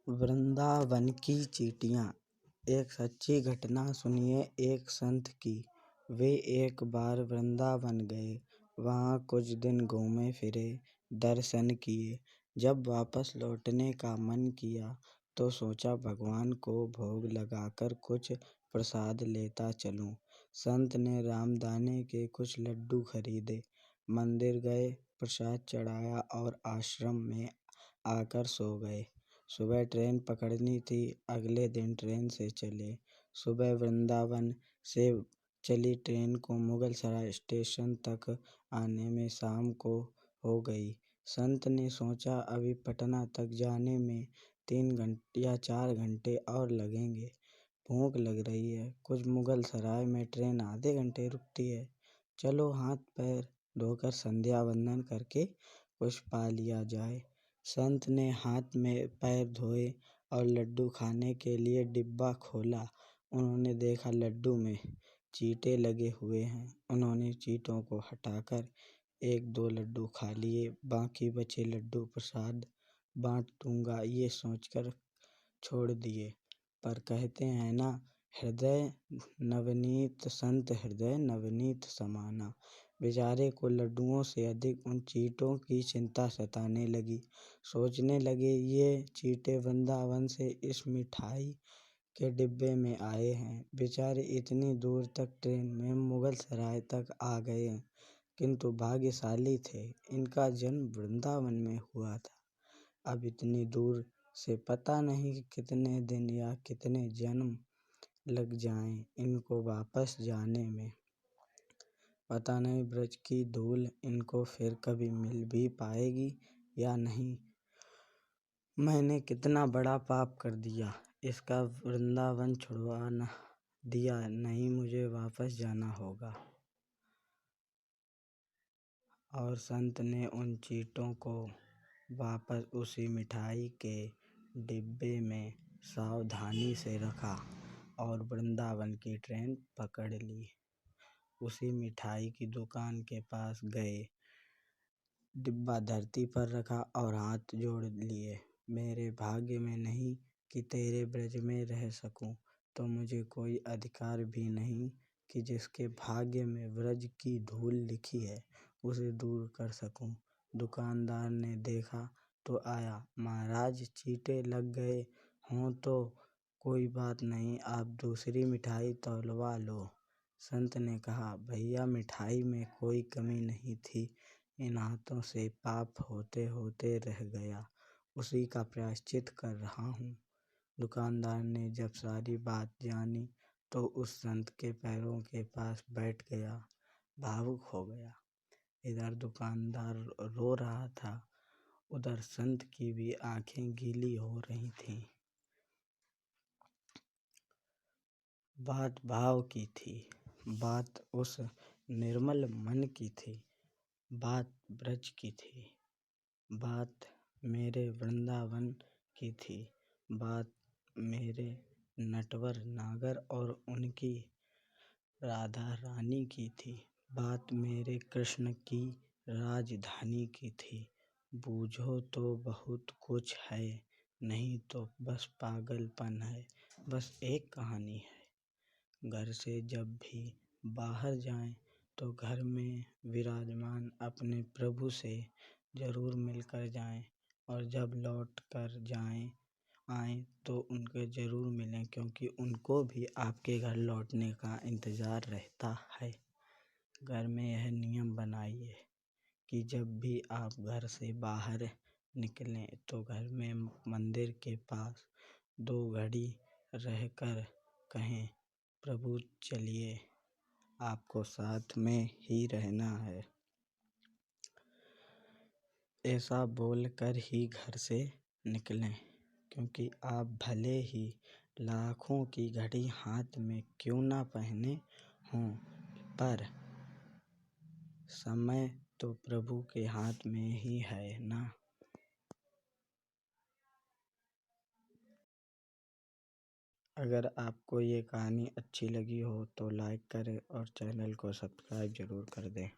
वृंदावन की चींटियाँ। एक सच्ची घटना सुनिए एक संत की। वे एक बार वृंदावन गए। वहाँ कुछ दिन घूमे फिरे, दर्शन किए। जब वापस लौटने का मन किया तो सोचा भगवान को भोग लगाकर कुछ प्रसाद लेता चलूं। संत ने रामदाने के कुछ लड्डू खरीदे, मंदिर गए, प्रसाद चढ़ाया और आश्रम में आकर सो गए। सुबह ट्रेन पकड़नी थी, अगले दिन ट्रेन से चले। सुबह वृंदावन से चली ट्रेन को मुगलसराय स्टेशन तक आने में शाम को हो गई। संत ने सोचा अभी पटना तक जाने में 3 घंटे या 4 घंटे और लगेंगे। भूख लग रही है, कुछ मुगलसराय में ट्रेन आधे घंटे रुकती है। चलो हाथ पैर धोकर संध्या वंदन करके कुछ पा लिया जाए। संत ने हाथ में पैर धोए और लड्डू खाने के लिए डिब्बा खोला। उन्होंने देखा लड्डू में चींटे लगे हुए हैं। उन्होंने चींटों को हटाकर 1-2 लड्डू खा लिए। बाकी बचे लड्डू प्रसाद बांट दूंगा ये सोचकर छोड़ दिए। पर कहते हैं ना, हृदय नवनीत संत हृदय नवनीत समाना। बेचारे को लड्डुओं से अधिक उन चींटों की चिंता सताने लगी। सोचने लगे ये चींटे वृंदावन से इस मिठाई के डिब्बे में आए हैं। बेचारे इतनी दूर तक ट्रेन में मुगलसराय तक आ गए, किंतु भाग्यशाली थे, इनका जन्म वृंदावन में हुआ था। अब इतनी दूर से पता नहीं कितने दिन या कितने जन्म लग जाएं इनको वापस जाने में। पता नहीं ब्रज की धूल इनको फिर कभी मिल भी पाएगी या नहीं। मैंने कितना बड़ा पाप कर दिया, इसका वृंदावन छुड़वा न दिया। नहीं, मुझे वापस जाना होगा। और संत ने उन चींटों को वापस उसी मिठाई के डिब्बे में सावधानी से रखा और वृंदावन की ट्रेन पकड़ ली। उसी मिठाई की दुकान के पास गए, डिब्बा धरती पर रखा और हाथ जोड़ लिए। मेरे भाग्य में नहीं कि तेरे ब्रज में रह सकूं, तो मुझे कोई अधिकार भी नहीं कि जिसके भाग्य में ब्रज की धूल लिखी है उसे दूर कर सकूं। दुकानदार ने देखा तो आया, महाराज चींटे लग गए हों तो कोई बात नहीं, आप दूसरी मिठाई तौलवा लो। संत ने कहा, भैया मिठाई में कोई कमी नहीं थी, इन हाथों से पाप होते होते रह गया, उसी का प्रायश्चित कर रहा हूँ। दुकानदार ने जब सारी बात जानी तो उस संत के पैरों के पास बैठ गया, भावुक हो गया। इधर दुकानदार रो रहा था, उधर संत की भी आंखें गीली हो रही थीं। बात भाव की थी, बात उस निर्मल मन की थी, बात ब्रज की थी, बात मेरे वृंदावन की थी, बात मेरे नटवर नागर और उनकी राधा रानी की थी, बात मेरे कृष्ण की राजधानी की थी। बूझो तो बहुत कुछ है, नहीं तो बस पागलपन है। बस एक कहानी है, घर से जब भी बाहर जाएं तो घर में विराजमान अपने प्रभु से जरूर मिलकर जाएं, और जब लौट कर आएं तो उनके ज़रूर मिलें, क्योंकि उनको भी आपके घर लौटने का इंतज़ार रहता है। घर में यह नियम बनाइए कि जब भी आप घर से बाहर निकलें तो घर में मंदिर के पास 2 घड़ी रहकर कहें, प्रभु चलिए, आपको साथ में ही रहना है। ऐसा बोलकर ही घर से निकलें, क्योंकि आप भले ही लाखों की घड़ी हाथ में क्यों ना पहने हों, पर समय तो प्रभु के हाथ में ही है ना। अगर आपको ये कहानी अच्छी लगी हो तो लाइक करें और चैनल को सब्सक्राइब जरूर कर दें।